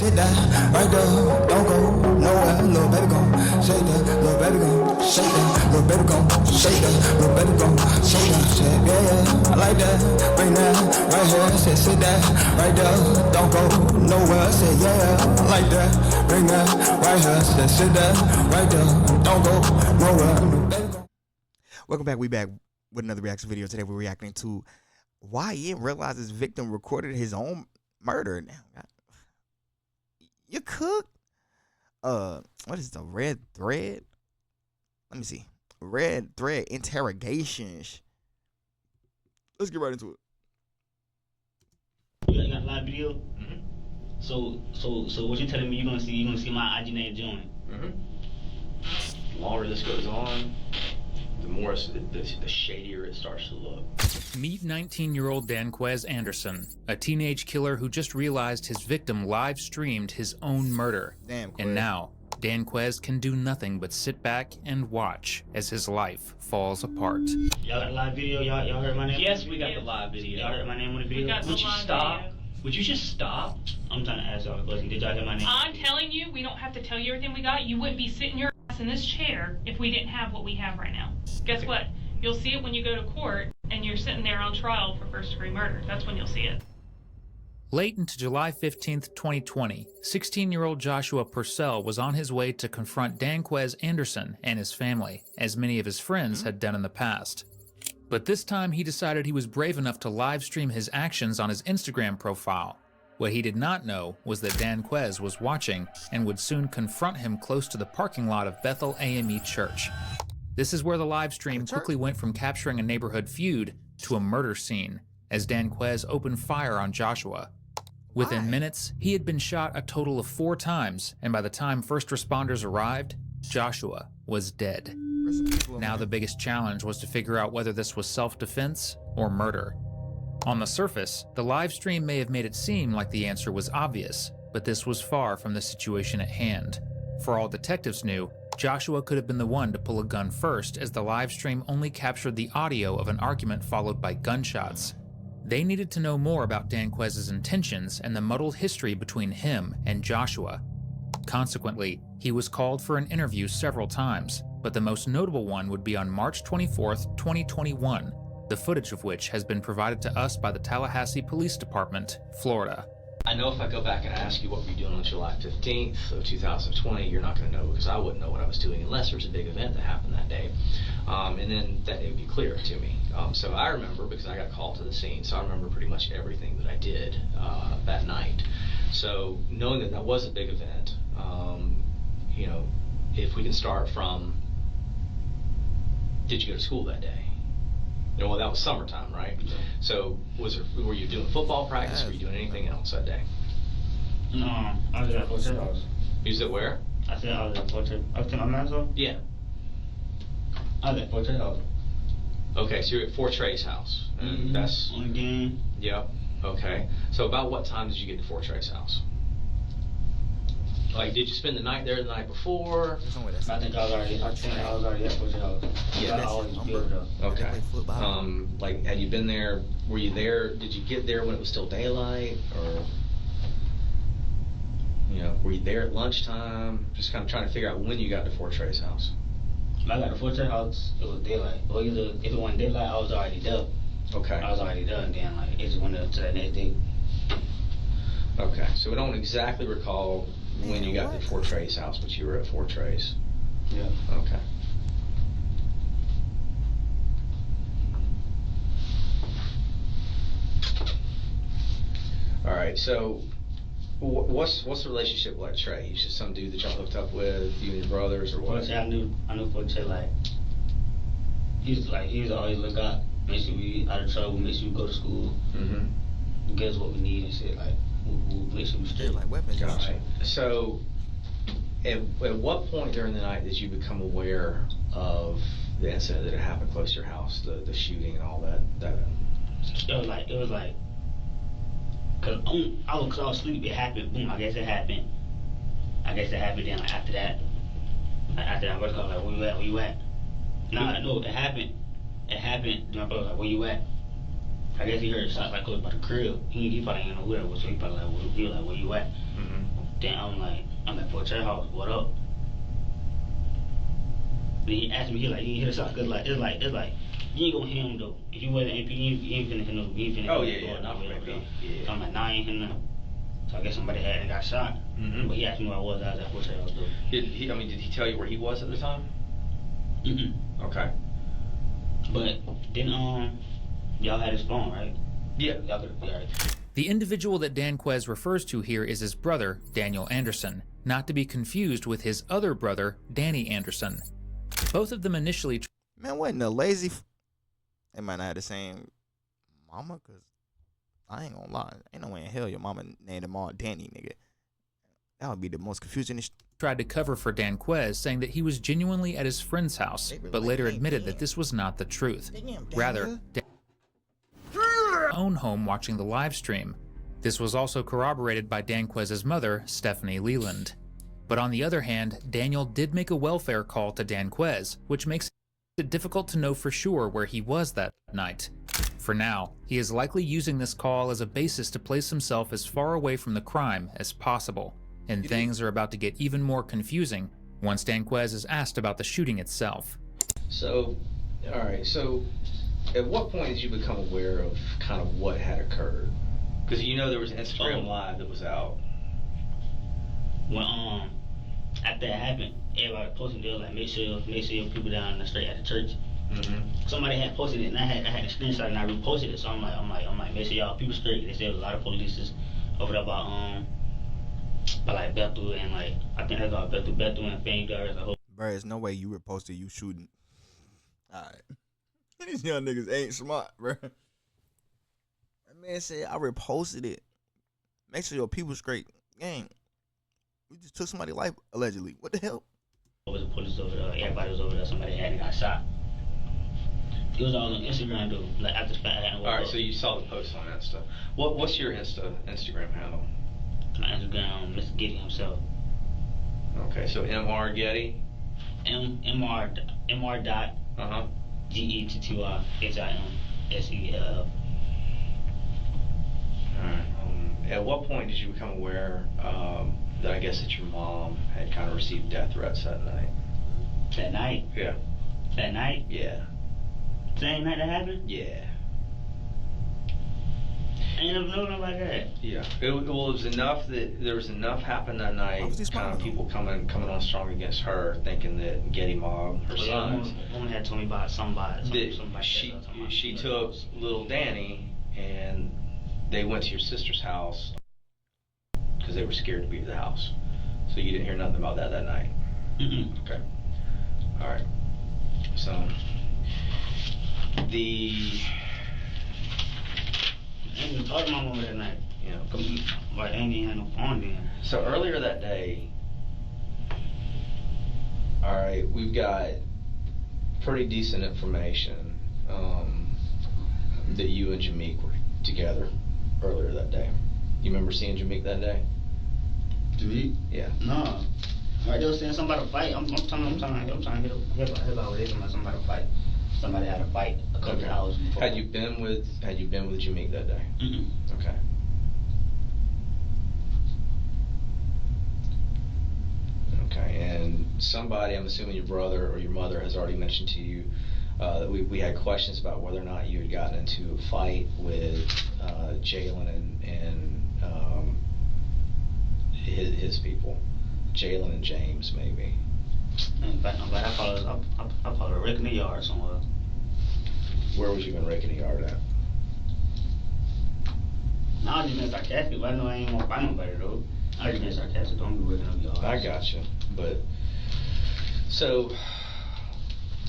Sit down, right there, don't go nowhere, little baby gon' shake that, little baby gon' shake that, little baby gon' shake that, little baby gon' shake that, shit, yeah, I like that, bring that, right here, said sit down, right there, don't go nowhere, said yeah, I like that, bring that, right here, said sit down, right there, don't go nowhere. Welcome back, we back with another reaction video. Today we're reacting to why he didn't realize his victim recorded his own murder. Now, you cook? What is the red thread? Let me see. Red thread interrogations. Let's get right into it. You got a live video? Mm-hmm. So what you telling me you're gonna see my IG name join? Mm-hmm. The longer this goes on, the more the shadier it starts to look. Meet 19-year-old Danquez Anderson, a teenage killer who just realized his victim live streamed his own murder. Damn, and now, Danquez can do nothing but sit back and watch as his life falls apart. Y'all got a live video? Y'all heard my name? Yes, we got the live video. Y'all heard my name on the video? Would you stop? Would you just stop? I'm trying to ask y'all a question. Did y'all hear my name? I'm telling you, we don't have to tell you everything we got. You wouldn't be sitting your ass in this chair if we didn't have what we have right now. Guess what? You'll see it when you go to court and you're sitting there on trial for first-degree murder. That's when you'll see it. Late into July 15th, 2020, 16-year-old Joshua Purcell was on his way to confront Danquez Anderson and his family, as many of his friends had done in the past. But this time he decided he was brave enough to live stream his actions on his Instagram profile. What he did not know was that Danquez was watching and would soon confront him close to the parking lot of Bethel AME Church. This is where the live stream quickly went from capturing a neighborhood feud to a murder scene, as Danquez opened fire on Joshua. Within minutes, he had been shot a total of 4 times, and by the time first responders arrived, Joshua was dead. Now the biggest challenge was to figure out whether this was self-defense or murder. On the surface, the live stream may have made it seem like the answer was obvious, but this was far from the situation at hand. For all detectives knew, Joshua could have been the one to pull a gun first, as the live stream only captured the audio of an argument followed by gunshots. They needed to know more about Danquez's intentions and the muddled history between him and Joshua. Consequently, he was called for an interview several times, but the most notable one would be on March 24th, 2021, the footage of which has been provided to us by the Tallahassee Police Department, Florida. I know if I go back and ask you what were you doing on July 15th of 2020, you're not going to know, because I wouldn't know what I was doing unless there was a big event that happened that day. And then that it would be clear to me. So I remember, because I got called to the scene, so I remember pretty much everything that I did that night. So knowing that that was a big event, you know, if we can start from, did you go to school that day? You know, well, that was summertime, right? Yeah. So were you doing football practice? Were you doing anything else that day? No, I was at Fort House. You was at where? I said I was at Fort House. Up to my man's. Yeah. I was at Fort House. Okay, so you're at Fort Trey's house. And that's on the game. Yep. Okay. So about what time did you get to Fort Trey's house? Like, did you spend the night there the night before? I think I was already at Fort House. Yeah, I always built up. Okay. Like, had you been there? Were you there? Did you get there when it was still daylight, or you know, were you there at lunchtime? Just kind of trying to figure out when you got to Fort Trey's house. When I got to Fort Trey's house, it was daylight. Or either if it wasn't daylight, I was already there. Okay. I was already there, and then like it just went up to the next day. Okay, so we don't exactly recall when you got to Fort Trey's house, but you were at Fort Trey's. Yeah. Okay. All right. So, what's the relationship like, Trey? He's just some dude that y'all hooked up with, you and your brothers, or what? I knew Fort Trey like. He was always look out, make sure we out of trouble, make sure we go to school. Mm-hmm. Get us what we need and shit like. We'll make sure we straight. Like weapons. Gotcha. So, at what point during the night did you become aware of the incident that had happened close to your house, the shooting and all that? It was like, cause I was asleep. It happened. Boom. I guess it happened. Then like after that, I was like, where you at? Where you at? Nah, no, it happened. Then my brother was like, where you at? I guess he heard shots like close by the crib. He probably ain't know where it was, so he probably like, he was like, where you at? Mm-hmm. Then I'm at Fort Cherry House, what up? Then he asked me, he like, you ain't hit us out, cause like, it's like, you ain't gonna hear him though. If you wasn't MP, you ain't finna know, you ain't finna Oh, hear yeah, him not going from nowhere, MP, though. yeah. So I'm like, nah, I ain't hear nothing. So I guess somebody had and got shot. Mhm. But he asked me where I was at Fort Cherry House though. Did he tell you where he was at the time? Okay. But then y'all had his phone, right? Yeah. Y'all could right. The individual that Danquez refers to here is his brother, Daniel Anderson, not to be confused with his other brother, Danny Anderson. Both of them initially... Man, wasn't a lazy... They might not have the same mama, because I ain't gonna lie. Ain't no way in hell your mama named them all Danny, nigga. That would be the most confusing... tried to cover for Danquez, saying that he was genuinely at his friend's house, but later admitted that this was not the truth. Rather, own home watching the live stream. This was also corroborated by Danquez's mother, Stephanie Leland. But on the other hand, Daniel did make a welfare call to Danquez, which makes it difficult to know for sure where he was that night. For now, he is likely using this call as a basis to place himself as far away from the crime as possible. And things are about to get even more confusing once Danquez is asked about the shooting itself. So, all right, so at what point did you become aware of kind of what had occurred? Because you know there was an Instagram Live that was out. When after that happened, everybody posted there like make sure your people down the street at the church. Mm-hmm. Somebody had posted it and I had a screenshot and I reposted it. So I'm like make sure y'all people straight. They said there was a lot of police over there by like Bethel and like I think that's all Bethel and Fangar as a whole. Bro, there's no way you reposted you shooting. Alright. These young niggas ain't smart, bro. That man said I reposted it. Make sure your people straight. Gang. We just took somebody's life, allegedly. What the hell? There was a police over there, everybody was over there, somebody had and got shot. It was all on Instagram though, like after the fact I hadn't woke Alright, up. so you saw the post on that stuff. What's your Instagram handle? My Instagram, Mr. Getty himself. Okay, so MR Getty? MR dot GETTYHIMSELL. Alright. At what point did you become aware that I guess that your mom had kind of received death threats that night? That night? Yeah. That night? Yeah. Same night that happened? Yeah. I ain't never known nobody that. Yeah. It was enough that there was enough happened that night. Kind of people coming on strong against her, thinking that Getty mobbed her sons. Woman had told me about somebody. She took little Danny and they went to your sister's house because they were scared to be at the house. So you didn't hear nothing about that night? Mm-mm. Okay. All right. So I ain't even talked to my mom that night. Yeah. Like, I ain't even had no phone then. So earlier that day, all right, we've got pretty decent information that you and Jameek were together earlier that day. You remember seeing Jameek that day? Jameek? Yeah. No. Right, they were saying somebody to fight. I'm trying to hear about it. Somebody to fight. Somebody had a fight a couple hours before. Had you been with Jameek that day? Mm-mm. Okay. Okay, and somebody, I'm assuming your brother or your mother, has already mentioned to you that we had questions about whether or not you had gotten into a fight with Jalen and his people, Jalen and James, maybe. In fact, I call it a wreck in the yard somewhere. Where was you been wrecking the yard at? No, I just been sarcastic, but I know I ain't gonna fight nobody though. I just been sarcastic, don't be wrecking up yards. I gotcha, but so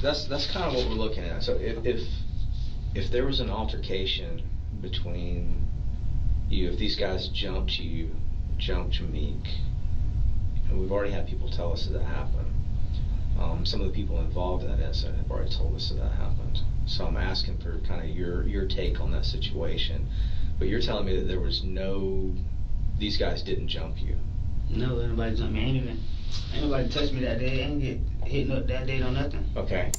that's kind of what we're looking at. So if there was an altercation between you, if these guys jumped Jameek, and we've already had people tell us that happened. Some of the people involved in that incident have already told us that happened. So I'm asking for kind of your take on that situation. But you're telling me that there was these guys didn't jump you. No, anybody jumped me. Ain't nobody touched me that day. I ain't get hit up that day on nothing. Okay.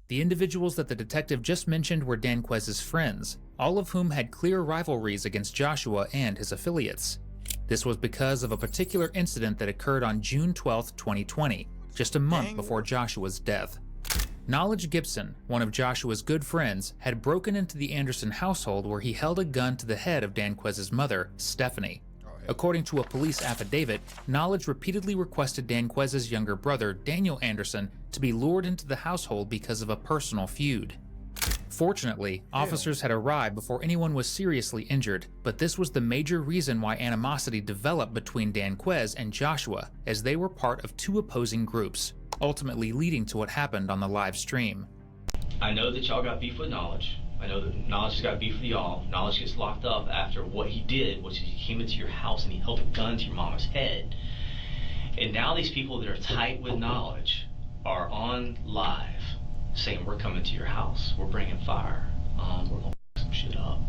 The individuals that the detective just mentioned were Danquez's friends, all of whom had clear rivalries against Joshua and his affiliates. This was because of a particular incident that occurred on June 12, 2020, just a month before Joshua's death. Knowledge Gibson, one of Joshua's good friends, had broken into the Anderson household where he held a gun to the head of Danquez's mother, Stephanie. According to a police affidavit, Knowledge repeatedly requested Danquez's younger brother, Daniel Anderson, to be lured into the household because of a personal feud. Fortunately, officers had arrived before anyone was seriously injured, but this was the major reason why animosity developed between Danquez and Joshua, as they were part of two opposing groups, ultimately leading to what happened on the live stream. I know that y'all got beef with Knowledge. I know that Knowledge has got beef with y'all. Knowledge gets locked up after what he did, which is he came into your house and he held a gun to your mama's head. And now these people that are tight with Knowledge are on live saying, we're coming to your house, we're bringing fire, we're gonna f some shit up,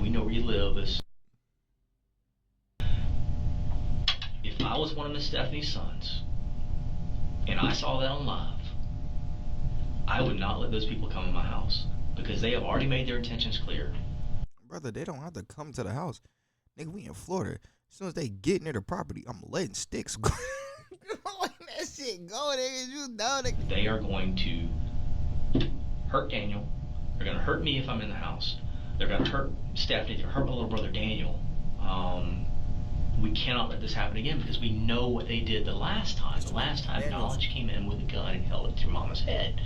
we know where you live. If I was one of Miss Stephanie's sons and I saw that on live, I would not let those people come in my house, because they have already made their intentions clear. Brother, they don't have to come to the house. Nigga, we in Florida. As soon as they get near the property, I'm letting sticks go. Letting that shit go, nigga. You know, nigga. They are going to hurt Daniel. They're going to hurt me if I'm in the house. They're going to hurt Stephanie. They're hurt my little brother Daniel. We cannot let this happen again, because we know what they did the last time. The last time Knowledge came in with a gun and held it to your mama's head.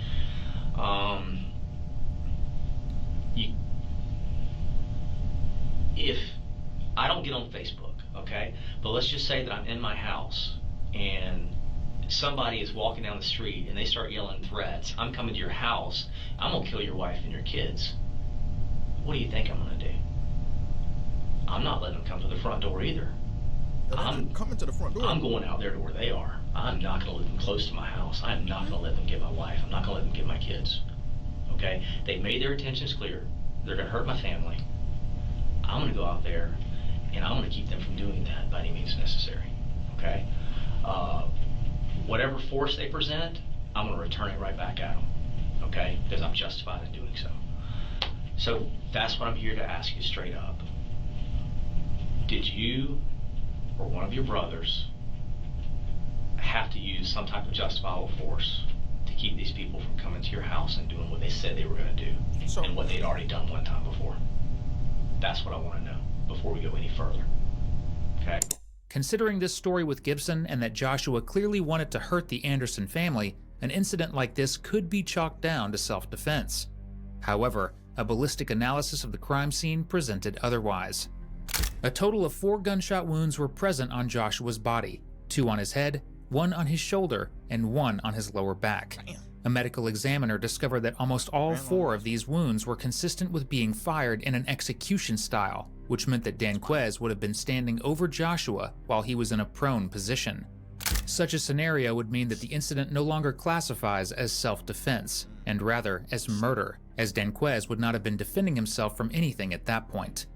If I don't get on Facebook, okay, but let's just say that I'm in my house and somebody is walking down the street and they start yelling threats, I'm coming to your house, I'm gonna kill your wife and your kids. What do you think I'm gonna do? I'm not letting them come to the front door either. I'm coming to the front door. I'm going out there to where they are. I'm not gonna let them close to my house. I'm not gonna let them get my wife. I'm not gonna let them get my kids. Okay? They made their intentions clear. They're gonna hurt my family. I'm gonna go out there and I'm gonna keep them from doing that by any means necessary. Okay? Whatever force they present, I'm gonna return it right back at them. Okay? Because I'm justified in doing so. So that's what I'm here to ask you straight up. Did you or one of your brothers have to use some type of justifiable force to keep these people from coming to your house and doing what they said they were going to do, and what they'd already done one time before? That's what I want to know before we go any further. Okay? Considering this story with Gibson and that Joshua clearly wanted to hurt the Anderson family, an incident like this could be chalked down to self-defense. However, a ballistic analysis of the crime scene presented otherwise. A total of 4 gunshot wounds were present on Joshua's body, 2 on his head, 1 on his shoulder, and 1 on his lower back. A medical examiner discovered that almost all 4 of these wounds were consistent with being fired in an execution style, which meant that Danquez would have been standing over Joshua while he was in a prone position. Such a scenario would mean that the incident no longer classifies as self-defense, and rather as murder, as Danquez would not have been defending himself from anything at that point.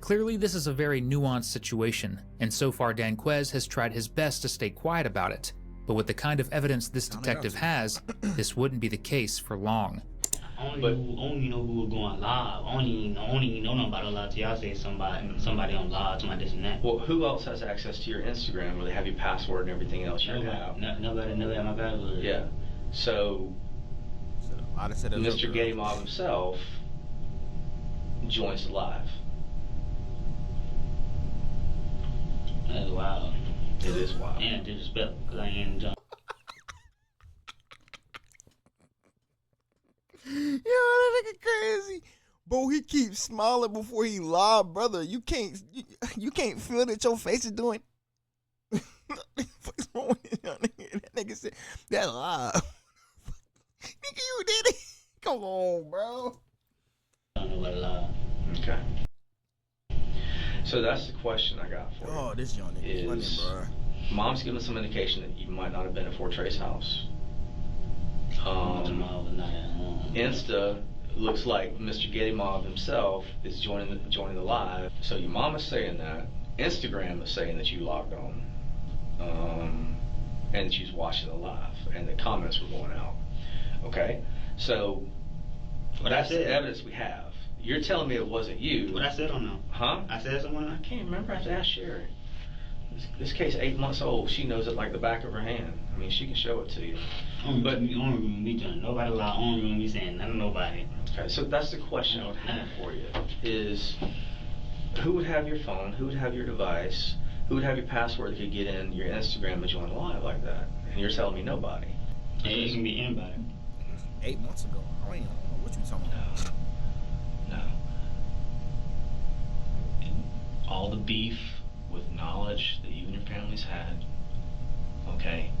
Clearly, this is a very nuanced situation, and so far Danquez has tried his best to stay quiet about it, but with the kind of evidence this detective has, this wouldn't be the case for long. I only know who was going live. I only know nobody on live till y'all say somebody on live, somebody this and that. Well, who else has access to your Instagram where they have your password and everything else you have? Nobody had my password. Yeah. So, Mr. Getty Mob himself joins the live. That's wild. It is wild. And disrespectful, because I ain't jump. Yo, that nigga crazy. Bro, he keeps smiling before he live, brother. You can't feel that your face is doing. What's wrong with you, nigga? That nigga said that live. Nigga, you did it. Come on, bro. I don't know what live. Okay. So that's the question I got for you. Oh, this young nigga funny, bro. Mom's giving some indication that you might not have been at Fort Trace house. Insta looks like Mr. Getty Mob himself is joining the live. So your mom is saying that. Instagram is saying that you logged on, and that she's watching the live, and the comments were going out. Okay, so that's the evidence we have. You're telling me it wasn't you. What I said on them? Huh? I said someone. I can't remember. I have to ask Sherry. This case 8 months old. She knows it like the back of her hand. I mean, she can show it to you. But you don't remember me doing nobody lie. I don't remember me saying none of nobody. Okay, so that's the question I would have for you: is who would have your phone? Who would have your device? Who would have your password that could get in your Instagram and join live like that? And you're telling me nobody. It can be anybody. 8 months ago. I don't even know what you talking about. No. And all the beef with knowledge that you and your families had, okay,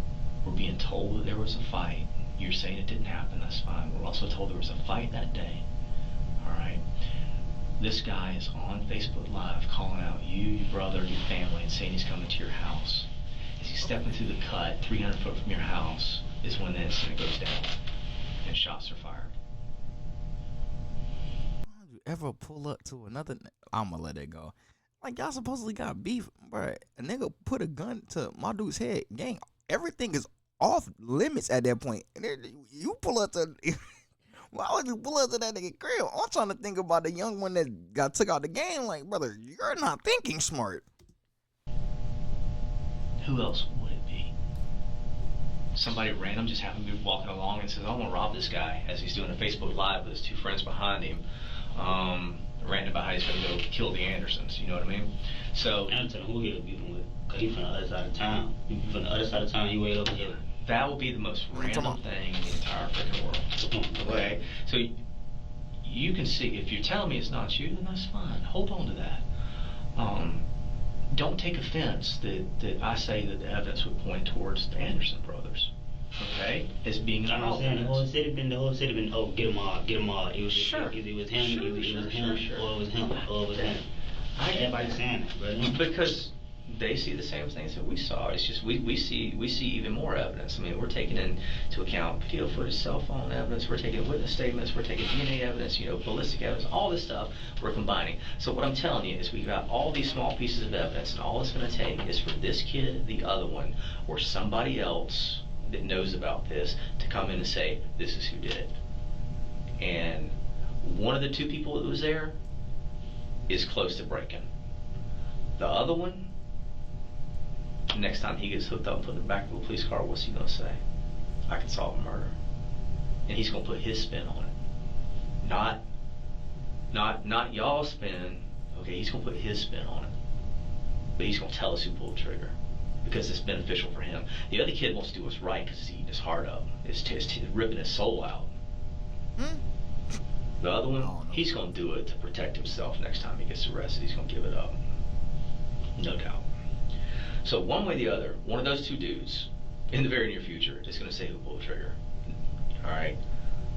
we're being told that there was a fight. You're saying it didn't happen, that's fine. We're also told there was a fight that day. Alright? This guy is on Facebook Live calling out you, your brother, your family, and saying he's coming to your house. As he's stepping through the cut 300 foot from your house is when the incident goes down and shots are fired. Why would you ever pull up to another? I'm gonna let it go. Like, y'all supposedly got beef, bro. A nigga put a gun to my dude's head. Gang, everything is off limits at that point. And then you pull up to. Why would you pull up to that nigga crib? I'm trying to think about the young one that got took out the game. Like, brother, you're not thinking smart. Who else would it be? Somebody random just happened to be walking along and says, I'm gonna rob this guy, as he's doing a Facebook Live with his two friends behind him, ranting about how he's gonna go kill the Andersons, you know what I mean? So, I don't tell him who he'll be with, because he's from the other side of town. He from the other side of town, he way over here. that will be the most random thing in the entire freaking world. Okay? So you can see, if you're telling me it's not you, then that's fine. Hold on to that. Don't take offense that I say that the evidence would point towards the Anderson brothers, okay, as being an The whole city been, oh, get them all. It was Sure. It was him, Sure, it was him, sure. or it was him, or it was him. Everybody's saying that, brother. Because they see the same things that we saw. It's just we see even more evidence. I mean, we're taking into account video footage, cell phone evidence, we're taking witness statements, we're taking DNA evidence, ballistic evidence, all this stuff we're combining. So what I'm telling you is we've got all these small pieces of evidence, and all it's going to take is for this kid, the other one, or somebody else that knows about this to come in and say, this is who did it. And one of the two people that was there is close to breaking. The other one, next time he gets hooked up and put in the back of a police car, what's he going to say? I can solve a murder. And he's going to put his spin on it. Not y'all's spin. Okay, he's going to put his spin on it. But he's going to tell us who pulled the trigger, because it's beneficial for him. The other kid wants to do what's right because he's eating his heart up. It's ripping his soul out. The other one, he's going to do it to protect himself. Next time he gets arrested, he's going to give it up. No doubt. So one way or the other, one of those two dudes, in the very near future, is going to say who pulled the trigger. All right?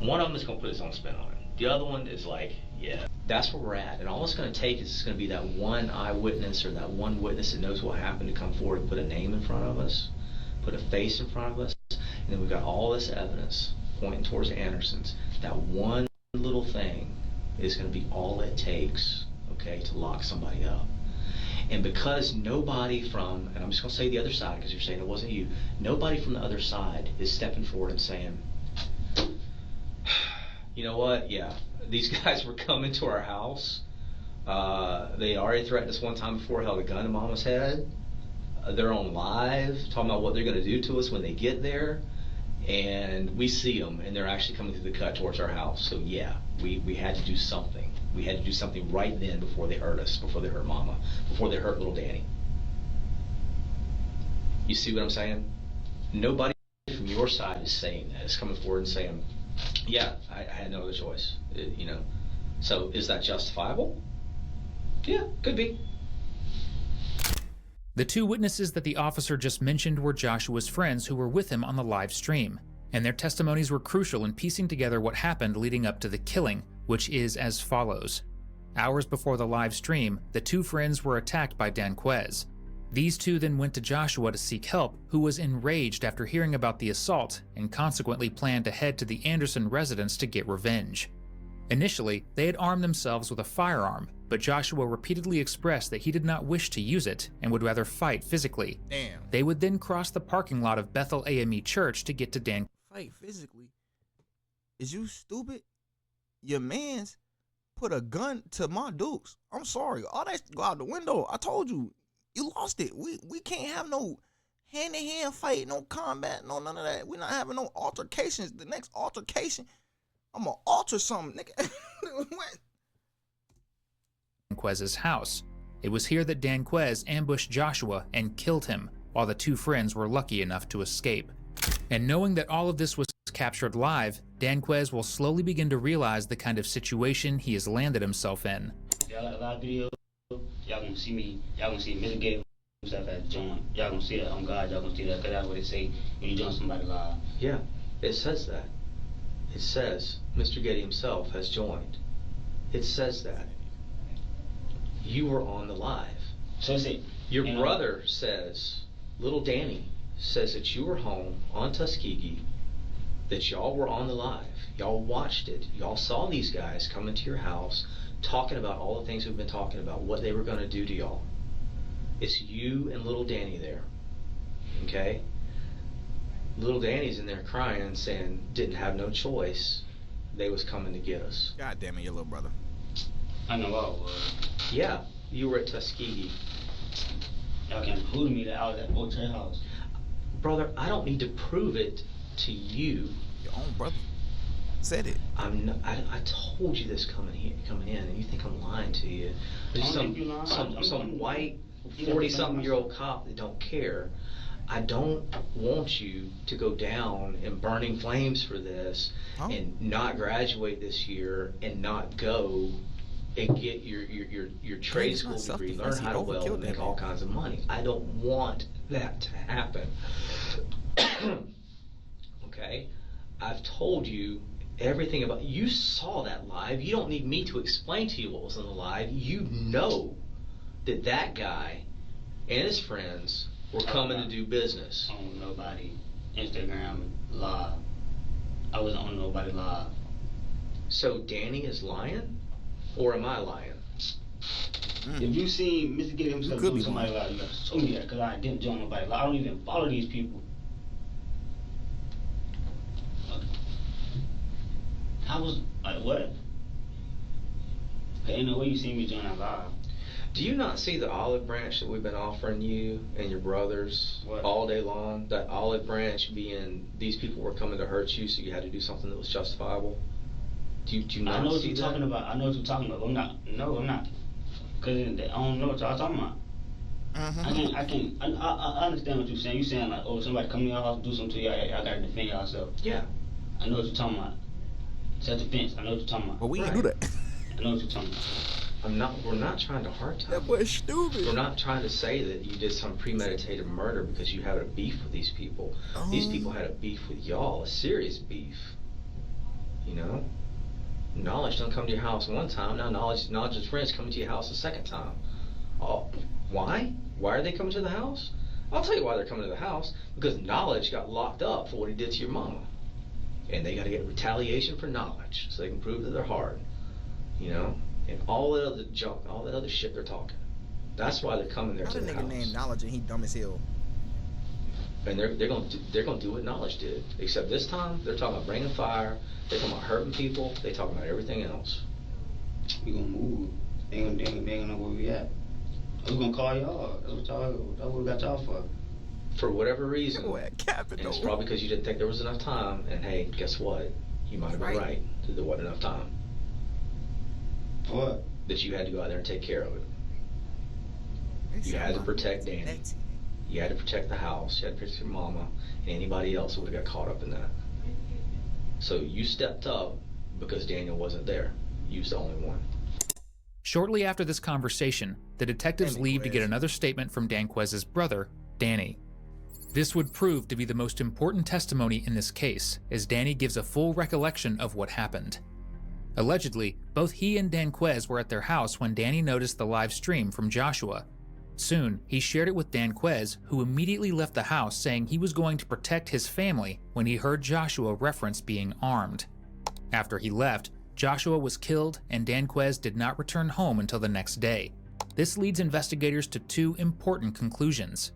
One of them is going to put his own spin on it. The other one is like, yeah. That's where we're at. And all it's going to take is it's going to be that one eyewitness or that one witness that knows what happened to come forward and put a name in front of us, put a face in front of us, and then we've got all this evidence pointing towards the Andersons. That one little thing is going to be all it takes, okay, to lock somebody up. And because nobody from, and I'm just going to say the other side because you're saying it wasn't you, nobody from the other side is stepping forward and saying, you know what, yeah, these guys were coming to our house. They already threatened us one time before, held a gun to Mama's head. They're on live talking about what they're going to do to us when they get there. And we see them, and they're actually coming through the cut towards our house. So yeah, we had to do something. We had to do something right then before they hurt us, before they hurt Mama, before they hurt little Danny. You see what I'm saying? Nobody from your side is saying that. It's coming forward and saying, yeah, I had no other choice. So is that justifiable? Yeah, could be. The two witnesses that the officer just mentioned were Joshua's friends who were with him on the live stream, and their testimonies were crucial in piecing together what happened leading up to the killing, which is as follows. Hours before the live stream, the two friends were attacked by Danquez. These two then went to Joshua to seek help, who was enraged after hearing about the assault and consequently planned to head to the Anderson residence to get revenge. Initially, they had armed themselves with a firearm, but Joshua repeatedly expressed that he did not wish to use it and would rather fight physically. Damn. They would then cross the parking lot of Bethel AME Church to get to Dan. Fight physically? Is you stupid? Your mans put a gun to my dukes. I'm sorry. All that go out the window. I told you. You lost it. We can't have no hand-to-hand fight, no combat, no none of that. We're not having no altercations. The next altercation, I'm gonna alter something, nigga. What? Danquez's house. It was here that Danquez ambushed Joshua and killed him, while the two friends were lucky enough to escape. And knowing that all of this was captured live, Danquez will slowly begin to realize the kind of situation he has landed himself in. Y'all got a lot of videos. Y'all gonna see me. Y'all gonna see mitigating stuff at joint. Y'all gonna see that on God. Y'all gonna see that, 'cause that's what they say when you join somebody live. Yeah, it says that. It says Mr. Getty himself has joined. It says that. You were on the live. So it's it. Your brother says, little Danny says that you were home on Tuskegee, that y'all were on the live. Y'all watched it. Y'all saw these guys come into your house talking about all the things we've been talking about, what they were going to do to y'all. It's you and little Danny there. Okay? Little Danny's in there crying, saying didn't have no choice. They was coming to get us. God damn it, your little brother. I know I was. Yeah, you were at Tuskegee. Y'all can't prove to me that I was at Old House. Brother, I don't need to prove it to you. Your own brother said it. I told you this coming in, and you think I'm lying to you. There's some white 40-something-year-old cop that don't care. I don't want you to go down in burning flames for this and not graduate this year and not go and get your trade school degree, learn how to weld, and make all kinds of money. I don't want that to happen. Okay? I've told you everything about, you saw that live. You don't need me to explain to you what was on the live. You know that that guy and his friends were coming to do business. On nobody Instagram live. I wasn't on nobody live. So Danny is lying? Or am I lying? If you see Mr. Getty himself doing somebody live, you gotta show me that, because I didn't join nobody live. I don't even follow these people. I was like, what? There ain't no way you see me join that live. Do you not see the olive branch that we've been offering you and your brothers all day long? That olive branch being these people were coming to hurt you, so you had to do something that was justifiable? Do you not see that? I know what you're talking about. I know what you're talking about. I'm not. No, I'm not. Because I don't know what y'all talking about. I understand what you're saying. You're saying like, oh, somebody come to your house, do something to y'all gotta defend yourself. Yeah. I know what you're talking about. Self-defense. I know what you're talking about. But we can do that. I know what you're talking about. We're not trying to hard time. That boy's stupid. We're not trying to say that you did some premeditated murder because you had a beef with these people. These people had a beef with y'all, a serious beef. You know? Knowledge don't come to your house one time, now knowledge's friends coming to your house a second time. Oh, why? Why are they coming to the house? I'll tell you why they're coming to the house. Because Knowledge got locked up for what he did to your mama. And they got to get retaliation for Knowledge so they can prove that they're hard. You know? And all that other junk, all that other shit they're talking. That's why they're coming there to the house. Nigga named Knowledge and he dumb as hell. And they're gonna do what Knowledge did. Except this time they're talking about bringing fire. They're talking about hurting people. They're talking about everything else. We gonna move. They ain't gonna know where we at. We gonna call y'all. That's what we got y'all for. For whatever reason. And it's probably because you didn't think there was enough time. And hey, guess what? You might have been right. There wasn't enough time. What? That you had to go out there and take care of it. You had to protect Danny. You had to protect the house. You had to protect your mama. And anybody else would have got caught up in that. So you stepped up because Daniel wasn't there. You was the only one. Shortly after this conversation, the detectives leave to get another statement from Danquez's brother, Danny. This would prove to be the most important testimony in this case, as Danny gives a full recollection of what happened. Allegedly, both he and Danquez were at their house when Danny noticed the live stream from Joshua. Soon, he shared it with Danquez, who immediately left the house saying he was going to protect his family when he heard Joshua reference being armed. After he left, Joshua was killed and Danquez did not return home until the next day. This leads investigators to two important conclusions.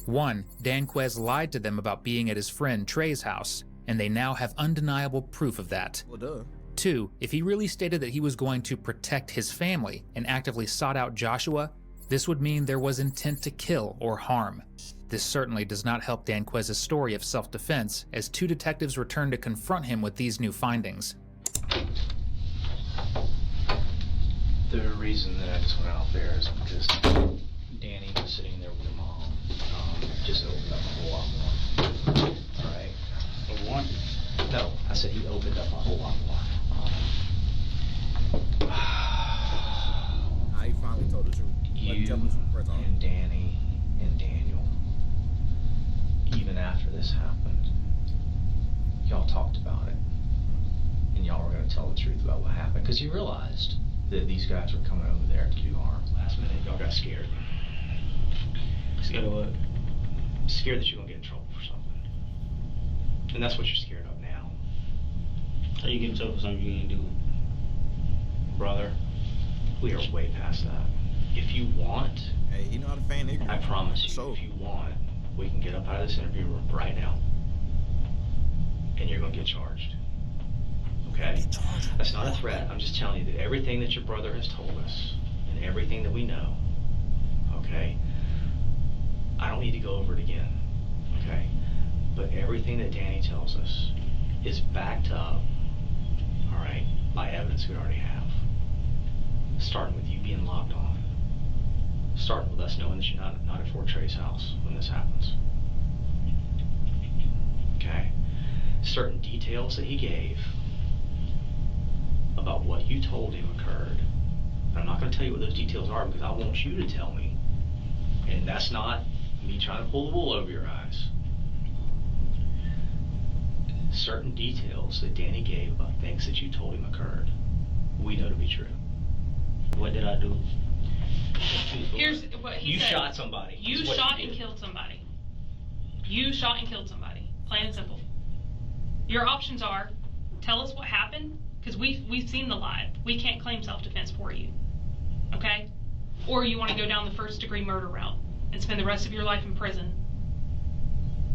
One, Danquez lied to them about being at his friend Trey's house, and they now have undeniable proof of that. Well, duh. Two, if he really stated that he was going to protect his family and actively sought out Joshua, This would mean there was intent to kill or harm. This certainly does not help Danquez's story of self-defense, as 2 detectives return to confront him with these new findings. The reason that I just went out there is because Danny was sitting there with her mom. Just opened up a whole lot more. Alright? A one? No, I said he opened up a whole lot more. He finally told the truth. You and Danny and Daniel, even after this happened, y'all talked about it. And y'all were going to tell the truth about what happened. Because you realized that these guys were coming over there to do harm. Last minute, y'all got scared. Scared of what? Scared that you're going to get in trouble for something. And that's what you're scared of now. How you get in trouble for something you didn't do? Brother, we are way past that. If you want, Hey, you know how to feign ignorance. I promise you, So, if you want, we can get up out of this interview room right now. And you're going to get charged. Okay? That's not a threat. I'm just telling you that everything that your brother has told us and everything that we know, okay? I don't need to go over it again, okay? But everything that Danny tells us is backed up, all right, by evidence we already have. Starting with you being locked on. Starting with us knowing that you're not at Fort Trey's house when this happens. Okay? Certain details that he gave about what you told him occurred. I'm not going to tell you what those details are because I want you to tell me. And that's not me trying to pull the wool over your eyes. Certain details that Danny gave about things that you told him occurred, we know to be true. What did I do? Here's what he You said. shot somebody. You is what shot you and did. killed somebody. You shot and killed somebody. Plain and simple. Your options are, tell us what happened, because we've seen the live. We can't claim self-defense for you. Okay? Or you want to go down the first-degree murder route and spend the rest of your life in prison.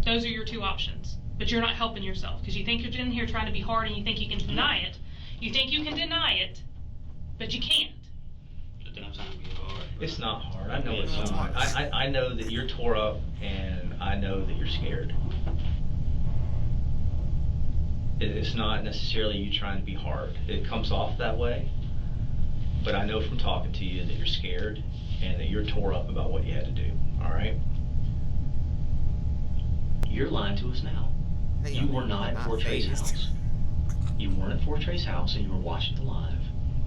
Those are your 2 options. But you're not helping yourself, because you think you're in here trying to be hard and you think you can deny it. You think you can deny it, but you can't. But then I'm trying to be hard. It's not hard. I know it's not hard. I know that you're tore up and I know that you're scared. It's not necessarily you trying to be hard. It comes off that way. But I know from talking to you that you're scared and that you're tore up about what you had to do. All right? You're lying to us now. You were not at Fort Trey's house. You weren't at Fort Trey's house and you were watching the live.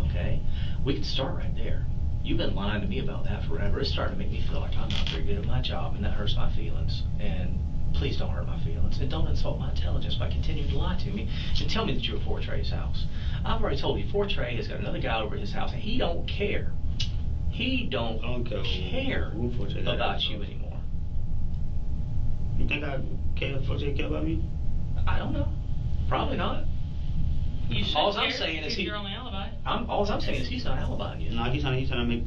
Okay? We can start right there. You've been lying to me about that forever. It's starting to make me feel like I'm not very good at my job, and that hurts my feelings. And please don't hurt my feelings. And don't insult my intelligence by continuing to lie to me and tell me that you're at Fort Trey's house. I've already told you, Fort Trey has got another guy over at his house, and he don't care. He don't care about you anymore. You think I care if Fort Trey care about me? I don't know. Probably not. You should All care. I'm saying is He's your only alibi. all I'm saying is he's not alibying you. No, he's trying to make.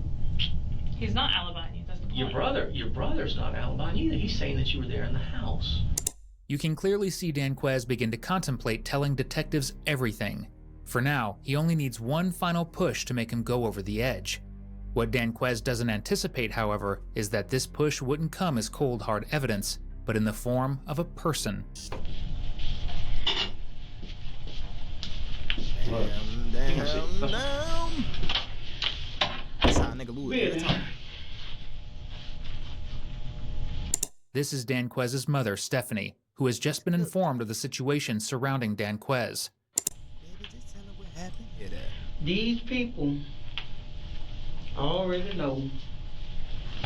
He's not alibying you. That's the point. Your brother's not alibying either. He's saying that you were there in the house. You can clearly see Danquez begin to contemplate telling detectives everything. For now, he only needs one final push to make him go over the edge. What Danquez doesn't anticipate, however, is that this push wouldn't come as cold hard evidence, but in the form of a person. Damn. That's how a nigga lose every time. This is Danquez's mother, Stephanie, who has just been informed of the situation surrounding Danquez. Baby, just tell her what happened. Hear that. These people already know.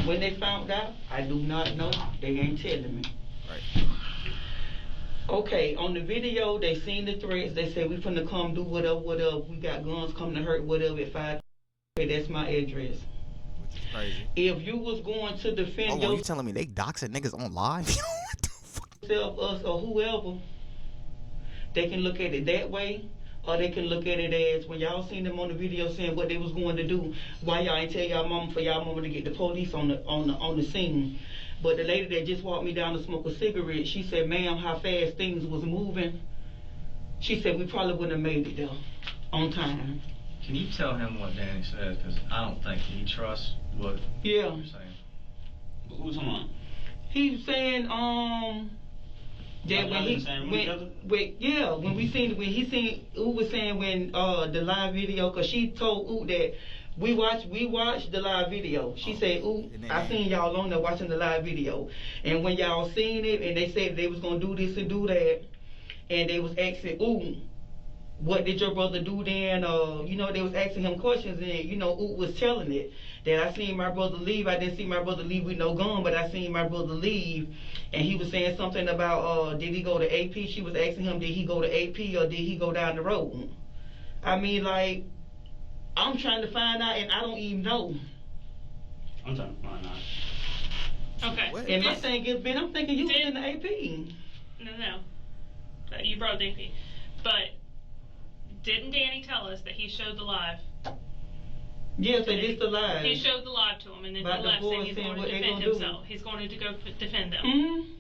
When they found out, I do not know. They ain't telling me. Right. Okay, on the video, they seen the threats. They said we finna come do whatever. We got guns coming to hurt whatever at 5. Okay, that's my address. Which is crazy. If you was going to defend Oh, you telling me they doxing niggas on live? What the fuck? yourself, us, or whoever, they can look at it that way, or they can look at it as when y'all seen them on the video saying what they was going to do. Why y'all ain't tell y'all mama for y'all mama to get the police on the scene? But the lady that just walked me down to smoke a cigarette, she said, "Ma'am, how fast things was moving." She said we probably wouldn't have made it there on time. Can you tell him what Danny said? Because I don't think he trusts what you're saying. Who's on? He was saying that when he Oot was saying when the live video, cause she told Oot that we watched the live video. She said, Oot, I seen y'all on there watching the live video, and when y'all seen it and they said they was gonna do this and do that, and they was asking Oot, what did your brother do then? They was asking him questions, and Oot was telling it that I seen my brother leave. I didn't see my brother leave with no gun, but I seen my brother leave. And he was saying something about did he go to AP? She was asking him, did he go to AP or did he go down the road? I mean, like, I'm trying to find out, and I don't even know. I'm trying to find out. Okay. What? And my thing is, Ben, I'm thinking you was in the AP. No. You brought the AP, but didn't Danny tell us that he showed the live? Yes, they did the live. He showed the live to him, and then About he the left boys saying he's saying going to what they defend gonna do. himself. He's going to go defend them. Mm-hmm.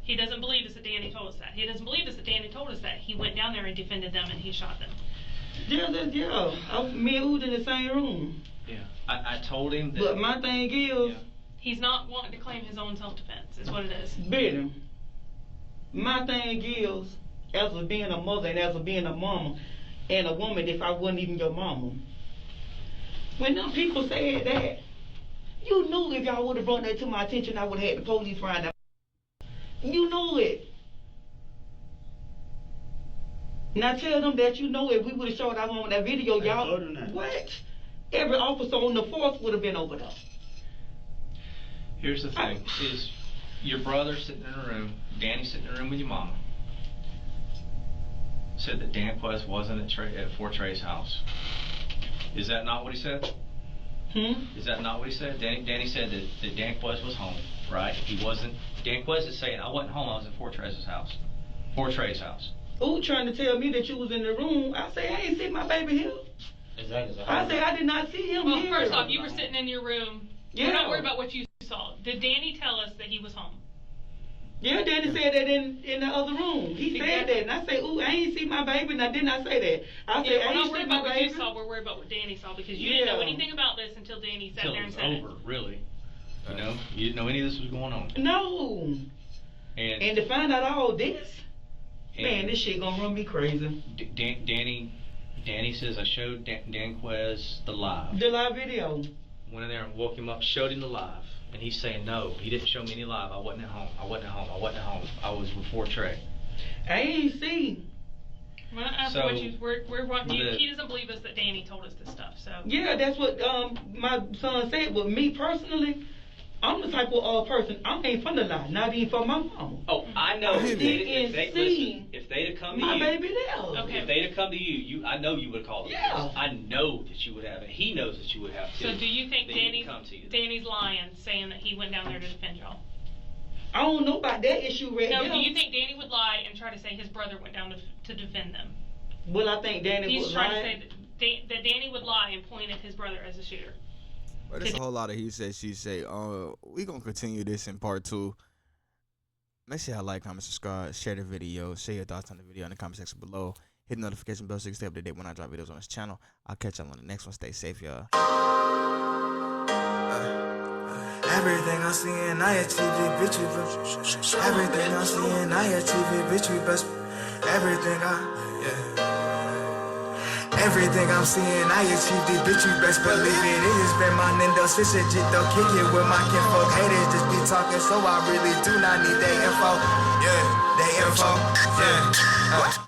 He doesn't believe us that Danny told us that. He doesn't believe us that Danny told us that. He went down there and defended them, and he shot them. Yeah. Me and Oot in the same room. Yeah, I told him that. But my thing is, He's not wanting to claim his own self-defense, is what it is. Betty, my thing is, as a being a mother and as a being a mama and a woman, if I wasn't even your mama, when them people said that, you knew if y'all would have brought that to my attention, I would have had the police find out. You knew it. Now tell them that you know if we would have showed out on that video, y'all. What? Every officer on the force would have been over there. Here's the thing: is your brother sitting in a room, Danny sitting in a room with your mama, said that Dan Quest wasn't at Fort Trey's house. Is that not what he said? Is that not what he said? Danny said that Dan Quest was home, right? He wasn't. Dan Quest is saying, I wasn't home, I was at Fort Trey's house. Fort Trey's house. Ooh, trying to tell me that you was in the room. I say, I ain't see my baby here. Exactly. I say, I did not see him Well, here. first off, you were sitting in your room. Yeah. We're not worried about what you saw. Did Danny tell us that he was home? Yeah, Danny said that in the other room. He said that, and I say, ooh, I ain't see my baby, and I did not say that. I said, I we're not ain't worried see about my what baby. you saw. We're worried about what Danny saw because you didn't know anything about this until Danny sat there and said Until it was over, really. You know, you didn't know any of this was going on. No. And to find out all this, man, this shit gonna run me crazy. Danny says I showed Dan Quez the live. The live video. Went in there and woke him up, showed him the live. And he's saying, no, he didn't show me any live. I wasn't at home. I was with Fort Trey. I ain't seen. We're not asking what you. We're wanting you. He doesn't believe us that Danny told us this stuff. So. Yeah, that's what my son said. But me personally, I'm the type of person, I ain't finna lie, not even for my mama. Oh, I know. If they'd have come to you, my baby there. Okay. If they'd have come to you, I know you would have called them. Yeah. I know that you would have, and he knows that you would have too. So do you think Danny's lying, saying that he went down there to defend y'all? I don't know about that issue right now. No, do you think Danny would lie and try to say his brother went down to defend them? Well, I think Danny would lie. He's trying to say that Danny would lie and point at his brother as a shooter. But it's a whole lot of he said, she say. We gonna continue this in part 2. Make sure y'all like, comment, subscribe, share the video, share your thoughts on the video in the comment section below. Hit the notification bell so you can stay up to date when I drop videos on this channel. I'll catch y'all on the next one. Stay safe, y'all. Everything I see and I achieve it, bitch, we best. Everything I see and I achieve it, bitch, we best. Everything I'm seeing, I achieved it, bitch, you best believe it. It has been my Nintendo switch it, though, kick it with my kinfolk. Haters just be talking, so I really do not need their info. Yeah, they info. Yeah.